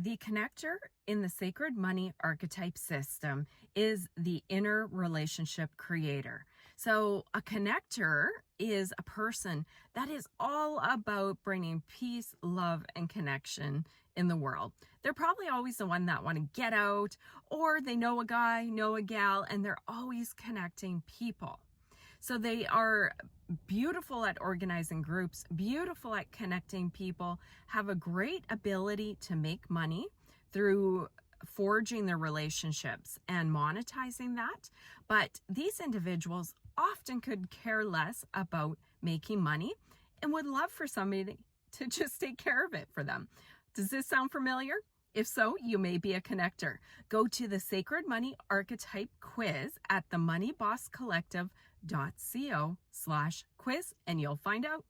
The connector in the Sacred Money Archetype system is the inner relationship creator. So a connector is a person that is all about bringing peace, love, and connection in the world. They're probably always the one that want to get out, or they know a guy, know a gal, and they're always connecting people. So they are beautiful at organizing groups, beautiful at connecting people, have a great ability to make money through forging their relationships and monetizing that. But these individuals often could care less about making money and would love for somebody to just take care of it for them. Does this sound familiar? If so, you may be a connector. Go to the Sacred Money Archetype quiz at themoneybosscollective.co/quiz and you'll find out.